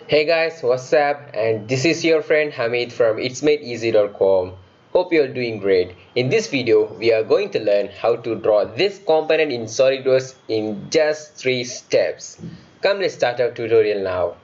Hey guys, what's up? And this is your friend Hamid from itsmadeeasy.com. Hope you're doing great. In this video, we are going to learn how to draw this component in SolidWorks in just 3 steps. Come, let's start our tutorial now.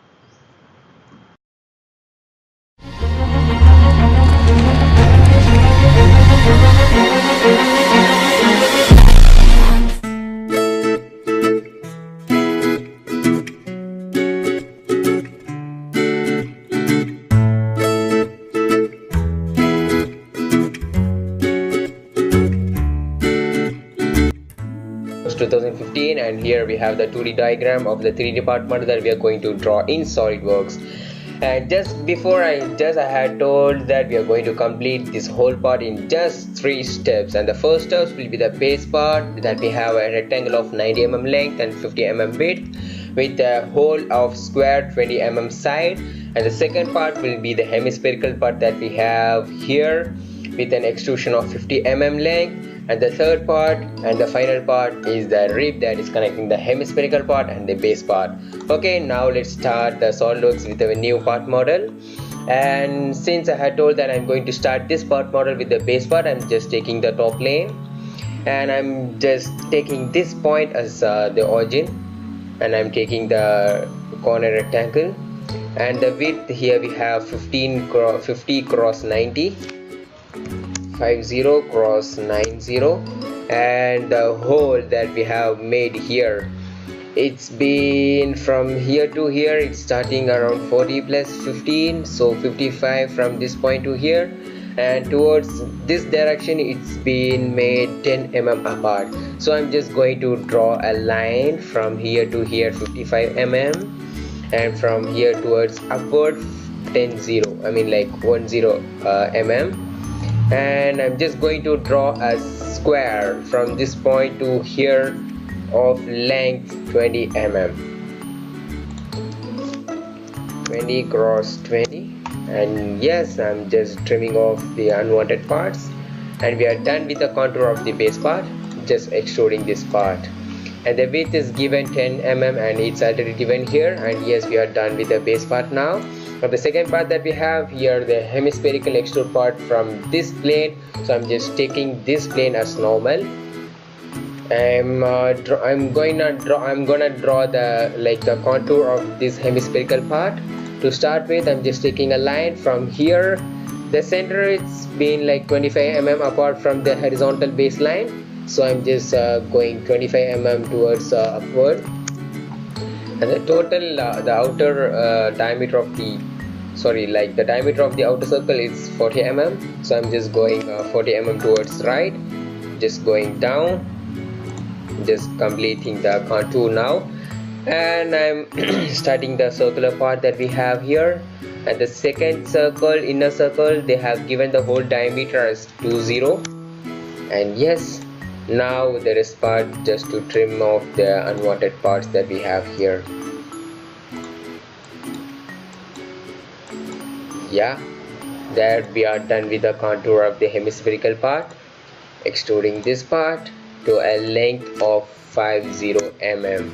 It's 2015 and here we have the 2D diagram of the 3D part model that we are going to draw in SolidWorks. And just before I had told that we are going to complete this whole part in just 3 steps, and the first steps will be the base part that we have a rectangle of 90 mm length and 50 mm width with a hole of square 20 mm side, and the second part will be the hemispherical part that we have here with an extrusion of 50 mm length, and the third part and the final part is the rib that is connecting the hemispherical part and the base part. Okay, now let's start the SolidWorks with a new part model. And since I had told that I'm going to start this part model with the base part, I'm just taking the top plane and I'm just taking this point as the origin, and I'm taking the corner rectangle, and the width here we have 50 cross 90, 50 cross 90, and the hole that we have made here, it's been from here to here, it's starting around 40 plus 15, so 55 from this point to here, and towards this direction it's been made 10 mm apart. So I'm just going to draw a line from here to here 55 mm, and from here towards upward 10 mm, and I'm just going to draw a square from this point to here of length 20 mm, 20 cross 20, and yes, I'm just trimming off the unwanted parts, and we are done with the contour of the base part, just extruding this part, and the width is given 10 mm and it's already given here, and yes, we are done with the base part now. For the second part that we have here, the hemispherical extrude part from this plane, so I'm just taking this plane as normal. I'm gonna draw the contour of this hemispherical part. To start with, I'm just taking a line from here. The center it's been like 25 mm apart from the horizontal baseline, so I'm just going 25 mm towards upward, and the total the outer diameter of the outer circle is 40 mm, so I'm just going 40 mm towards right, just going down, just completing the contour now, and I'm starting the circular part that we have here. And the second circle, inner circle, they have given the whole diameter as 20, and yes, now the rest part just to trim off the unwanted parts that we have here. Yeah, there we are done with the contour of the hemispherical part, extruding this part to a length of 50 mm.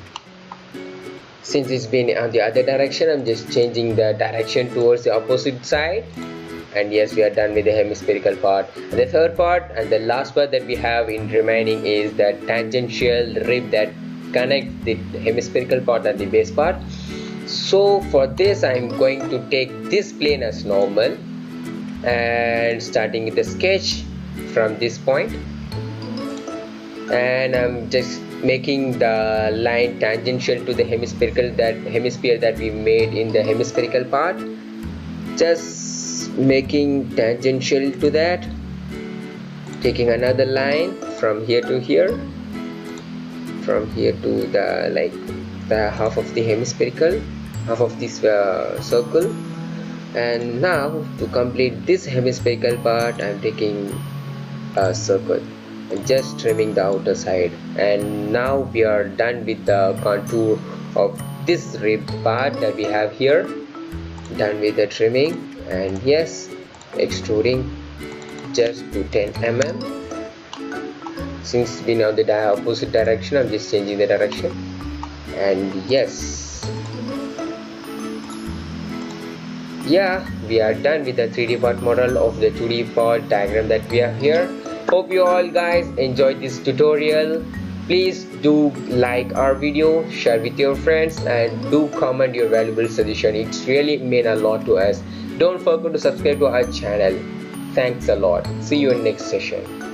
Since it's been on the other direction, I'm just changing the direction towards the opposite side, and yes, we are done with the hemispherical part. And the third part and the last part that we have in remaining is the tangential rib that connects the hemispherical part and the base part. So for this, I'm going to take this plane as normal and starting the sketch from this point, and I'm just making the line tangential to the hemisphere that we made in the hemispherical part, just making tangential to that, taking another line from here to here, from here to the half of the hemispherical, half of this circle. And now to complete this hemispherical part, I'm taking a circle and just trimming the outer side, and now we are done with the contour of this rib part that we have here, done with the trimming, and yes, extruding just to 10 mm. Since it's been on the opposite direction, I'm just changing the direction, and yes, yeah, we are done with the 3D part model of the 2D part diagram that we have here. Hope you all guys enjoyed this tutorial. Please do like our video, share with your friends, and do comment your valuable suggestion. It's really mean a lot to us. Don't forget to subscribe to our channel. Thanks a lot. See you in next session.